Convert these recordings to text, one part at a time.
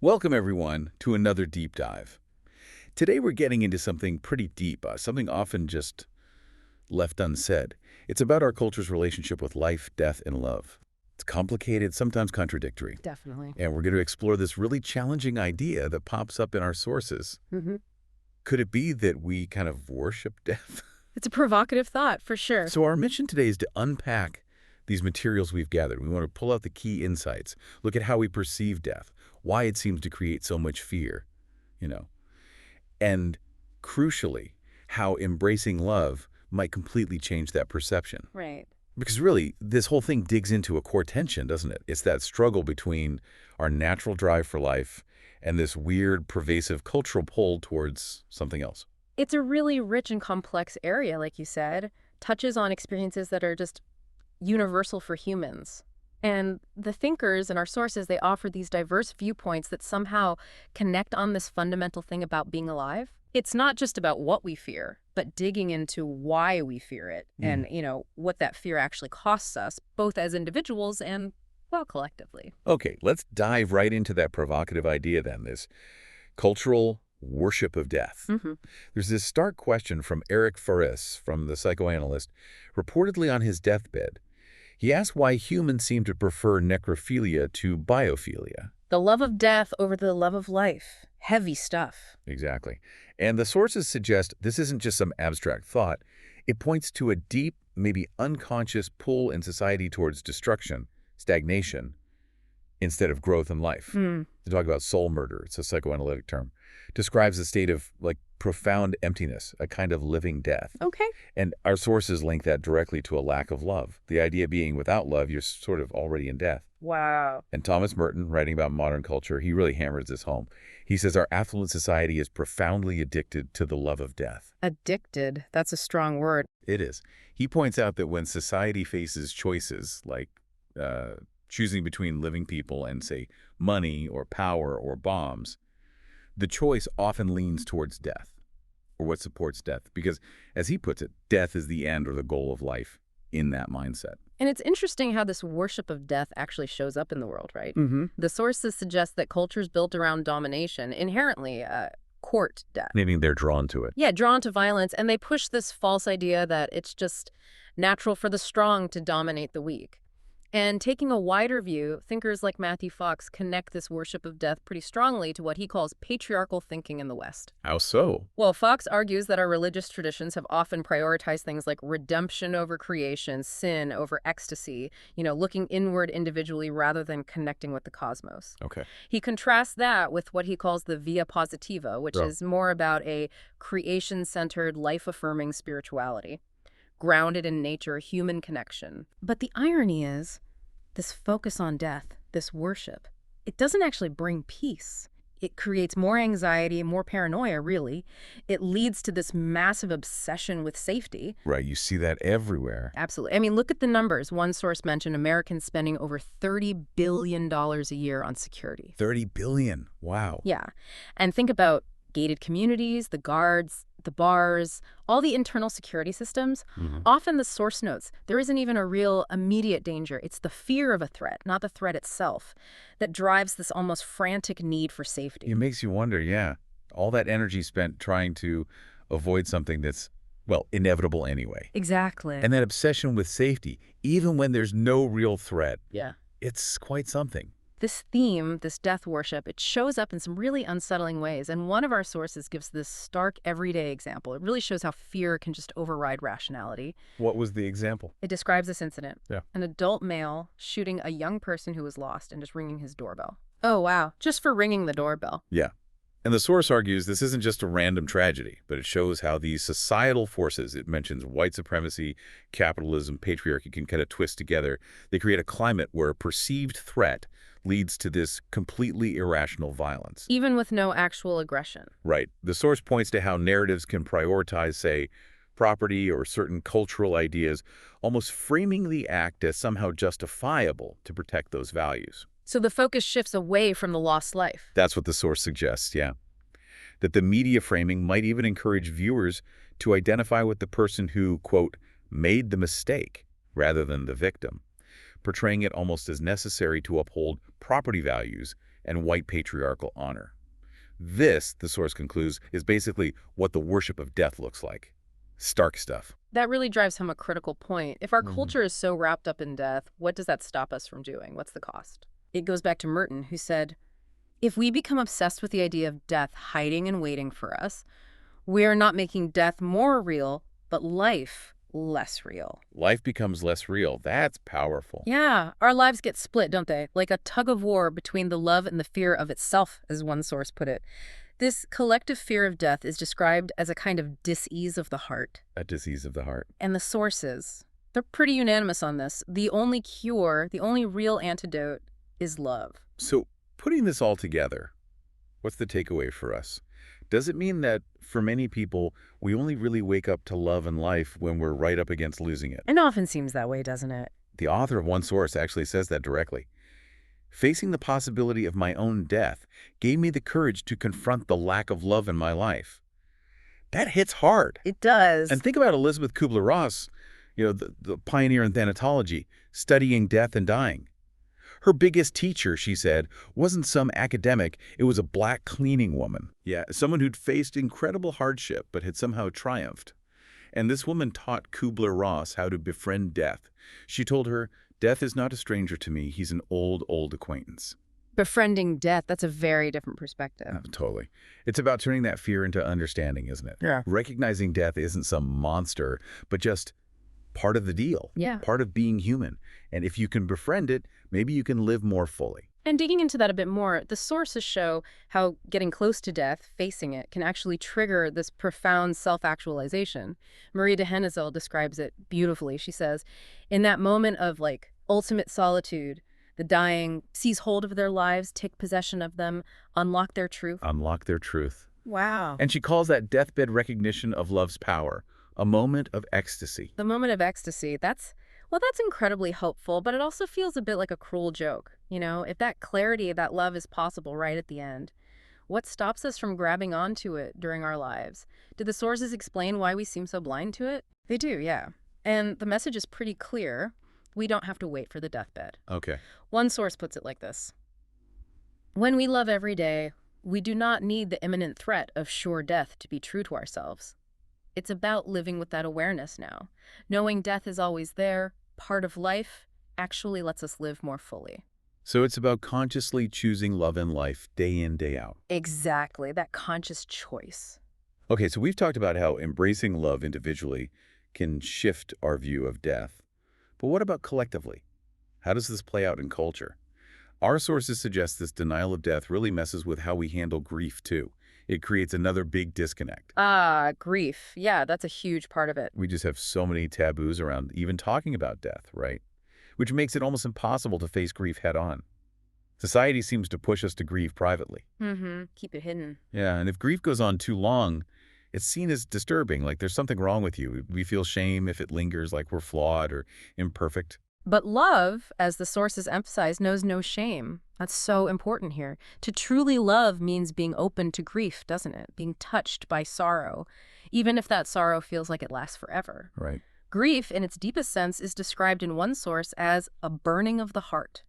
Welcome, everyone, to another deep dive. Today we're getting into something pretty deep, something often just left unsaid. It's about our culture's relationship with life, death, and love. It's complicated, sometimes contradictory. Definitely. And we're going to explore this really challenging idea that pops up in our sources. hmm Could it be that we kind of worship death? It's a provocative thought, for sure. So our mission today is to unpack these materials we've gathered. We want to pull out the key insights, look at how we perceive death, why it seems to create so much fear, you know, and crucially, how embracing love might completely change that perception. Right. Because really, this whole thing digs into a core tension, doesn't it? It's that struggle between our natural drive for life and this weird, pervasive cultural pull towards something else. It's a really rich and complex area, like you said, touches on experiences that are just universal for humans. And the thinkers and our sources, they offer these diverse viewpoints that somehow connect on this fundamental thing about being alive. It's not just about what we fear, but digging into why we fear it and, what that fear actually costs us, both as individuals and, well, collectively. Okay, let's dive right into that provocative idea then, this cultural worship of death. There's this stark question from Eric Faris, from the psychoanalyst, reportedly on his deathbed. He asked why humans seem to prefer necrophilia to biophilia. The love of death over the love of life. Heavy stuff. Exactly. And the sources suggest this isn't just some abstract thought. It points to a deep, maybe unconscious pull in society towards destruction, stagnation, instead of growth in life. They talk about soul murder. It's a psychoanalytic term. Describes a state of, profound emptiness, a kind of living death. Okay. And our sources link that directly to a lack of love. The idea being without love, you're sort of already in death. Wow. And Thomas Merton, writing about modern culture, he really hammers this home. He says our affluent society is profoundly addicted to the love of death. Addicted. That's a strong word. It is. He points out that when society faces choices like choosing between living people and, say, money or power or bombs, the choice often leans towards death, or what supports death, because, as he puts it, death is the end or the goal of life in that mindset. And it's interesting how this worship of death actually shows up in the world, right? The sources suggest that cultures built around domination inherently court death. Meaning they're drawn to it. Yeah, drawn to violence, and they push this false idea that it's just natural for the strong to dominate the weak. And taking a wider view, thinkers like Matthew Fox connect this worship of death pretty strongly to what he calls patriarchal thinking in the West. How so? Well, Fox argues that our religious traditions have often prioritized things like redemption over creation, sin over ecstasy, looking inward individually rather than connecting with the cosmos. Okay. He contrasts that with what he calls the via positiva, which is more about a creation-centered, life-affirming spirituality, grounded in nature, human connection. But the irony is, this focus on death, this worship, it doesn't actually bring peace. It creates more anxiety, more paranoia, really. It leads to this massive obsession with safety. Right, you see that everywhere. Absolutely. I mean, look at the numbers. One source mentioned Americans spending over $30 billion a year on security. 30 billion. Wow. Yeah. And think about gated communities, the guards, the bars, all the internal security systems. Often the source notes, there isn't even a real immediate danger. It's the fear of a threat, not the threat itself, that drives this almost frantic need for safety. It makes you wonder, yeah. All that energy spent trying to avoid something that's, inevitable anyway. Exactly. And that obsession with safety, even when there's no real threat. Yeah. It's quite something. This theme, this death worship, it shows up in some really unsettling ways. And one of our sources gives this stark everyday example. It really shows how fear can just override rationality. What was the example? It describes this incident. Yeah. An adult male shooting a young person who was lost and just ringing his doorbell. Oh, wow. Just for ringing the doorbell. Yeah. And the source argues this isn't just a random tragedy, but it shows how these societal forces, it mentions white supremacy, capitalism, patriarchy, can kind of twist together. They create a climate where a perceived threat leads to this completely irrational violence. Even with no actual aggression. Right. The source points to how narratives can prioritize, say, property or certain cultural ideas, almost framing the act as somehow justifiable to protect those values. So the focus shifts away from the lost life. That's what the source suggests, yeah. That the media framing might even encourage viewers to identify with the person who, quote, made the mistake rather than the victim, portraying it almost as necessary to uphold property values and white patriarchal honor. This, the source concludes, is basically what the worship of death looks like. Stark stuff. That really drives home a critical point. If our Mhm. culture is so wrapped up in death, what does that stop us from doing? What's the cost? It goes back to Merton, who said, if we become obsessed with the idea of death hiding and waiting for us, we are not making death more real, but life less real. Life becomes less real. That's powerful. Yeah, our lives get split, don't they? Like a tug of war between the love and the fear of itself, as one source put it. This collective fear of death is described as a kind of dis-ease of the heart. A disease of the heart. And the sources, they're pretty unanimous on this. The only cure, the only real antidote is love. So, putting this all together, what's the takeaway for us? Does it mean that, for many people, we only really wake up to love and life when we're right up against losing it? It often seems that way, doesn't it? The author of one source actually says that directly. Facing the possibility of my own death gave me the courage to confront the lack of love in my life. That hits hard. It does. And think about Elizabeth Kubler-Ross, the pioneer in thanatology, studying death and dying. Her biggest teacher, she said, wasn't some academic, it was a black cleaning woman. Yeah, someone who'd faced incredible hardship but had somehow triumphed. And this woman taught Kubler-Ross how to befriend death. She told her, death is not a stranger to me, he's an old, old acquaintance. Befriending death, that's a very different perspective. Totally. It's about turning that fear into understanding, isn't it? Yeah. Recognizing death isn't some monster, but just part of the deal. Yeah. Part of being human. And if you can befriend it, maybe you can live more fully. And digging into that a bit more, the sources show how getting close to death, facing it, can actually trigger this profound self-actualization. Marie de Hennezel describes it beautifully. She says, in that moment of ultimate solitude, the dying seize hold of their lives, take possession of them, unlock their truth. Unlock their truth. Wow. And she calls that deathbed recognition of love's power, a moment of ecstasy. The moment of ecstasy, that's incredibly hopeful, but it also feels a bit like a cruel joke. If that clarity, that love is possible right at the end, what stops us from grabbing onto it during our lives? Do the sources explain why we seem so blind to it? They do, yeah. And the message is pretty clear. We don't have to wait for the deathbed. Okay. One source puts it like this. When we love every day, we do not need the imminent threat of sure death to be true to ourselves. It's about living with that awareness now. Knowing death is always there, part of life, actually lets us live more fully. So it's about consciously choosing love in life day in, day out. Exactly, that conscious choice. Okay, so we've talked about how embracing love individually can shift our view of death. But what about collectively? How does this play out in culture? Our sources suggest this denial of death really messes with how we handle grief, too. It creates another big disconnect. Grief. Yeah, that's a huge part of it. We just have so many taboos around even talking about death, right? Which makes it almost impossible to face grief head on. Society seems to push us to grieve privately. Keep it hidden. Yeah, and if grief goes on too long, it's seen as disturbing, like there's something wrong with you. We feel shame if it lingers, like we're flawed or imperfect. But love, as the sources emphasize, knows no shame. That's so important here. To truly love means being open to grief, doesn't it? Being touched by sorrow, even if that sorrow feels like it lasts forever. Right. Grief, in its deepest sense, is described in one source as a burning of the heart,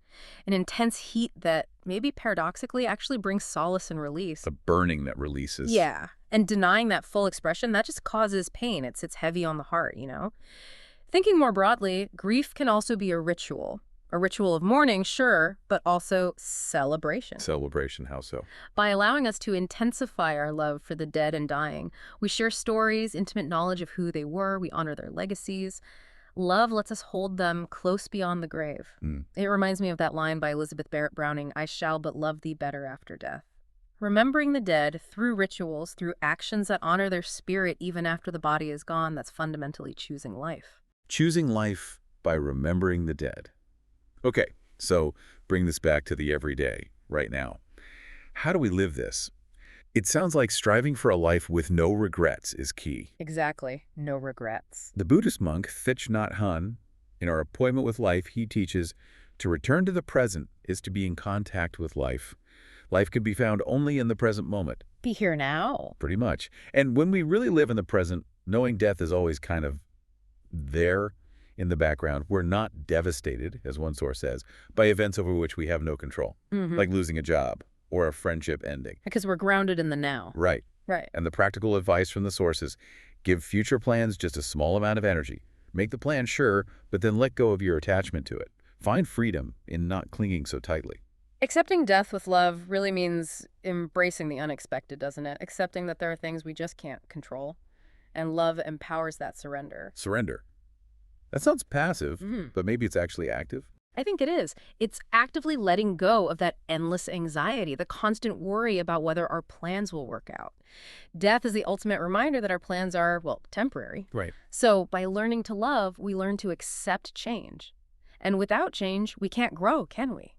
an intense heat that, maybe paradoxically, actually brings solace and release. The burning that releases. Yeah, and denying that full expression, that just causes pain. It sits heavy on the heart, Thinking more broadly, grief can also be a ritual. A ritual of mourning, sure, but also celebration. Celebration, how so? By allowing us to intensify our love for the dead and dying, we share stories, intimate knowledge of who they were, we honor their legacies. Love lets us hold them close beyond the grave. It reminds me of that line by Elizabeth Barrett Browning, I shall but love thee better after death. Remembering the dead through rituals, through actions that honor their spirit even after the body is gone, that's fundamentally choosing life. Choosing life by remembering the dead. Okay, so bring this back to the everyday, right now. How do we live this? It sounds like striving for a life with no regrets is key. Exactly. No regrets. The Buddhist monk Thich Nhat Hanh, in Our Appointment with Life, he teaches, to return to the present is to be in contact with life. Life can be found only in the present moment. Be here now. Pretty much. And when we really live in the present, knowing death is always kind of there in the background. We're not devastated, as one source says, by events over which we have no control, like losing a job or a friendship ending. Because we're grounded in the now. Right. Right. And the practical advice from the sources: give future plans just a small amount of energy. Make the plan, sure, but then let go of your attachment to it. Find freedom in not clinging so tightly. Accepting death with love really means embracing the unexpected, doesn't it? Accepting that there are things we just can't control. And love empowers that surrender. Surrender. That sounds passive, Mhm. but maybe it's actually active. I think it is. It's actively letting go of that endless anxiety, the constant worry about whether our plans will work out. Death is the ultimate reminder that our plans are, well, temporary. Right. So by learning to love, we learn to accept change. And without change, we can't grow, can we?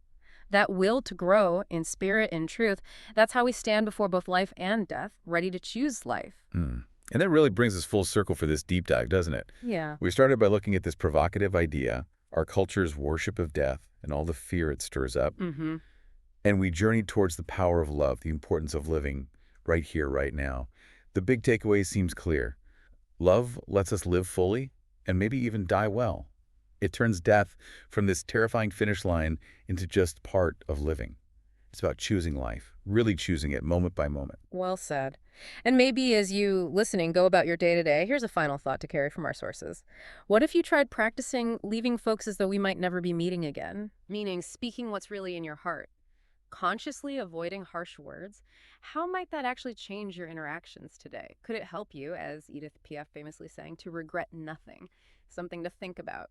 That will to grow in spirit and truth, that's how we stand before both life and death, ready to choose life. Hmm. And that really brings us full circle for this deep dive, doesn't it? Yeah. We started by looking at this provocative idea, our culture's worship of death, and all the fear it stirs up. Mm-hmm. And we journeyed towards the power of love, the importance of living right here, right now. The big takeaway seems clear. Love lets us live fully and maybe even die well. It turns death from this terrifying finish line into just part of living. It's about choosing life, really choosing it moment by moment. Well said. And maybe as you listening go about your day-to-day, here's a final thought to carry from our sources. What if you tried practicing leaving folks as though we might never be meeting again? Meaning speaking what's really in your heart, consciously avoiding harsh words. How might that actually change your interactions today? Could it help you, as Edith Piaf famously sang, to regret nothing? Something to think about.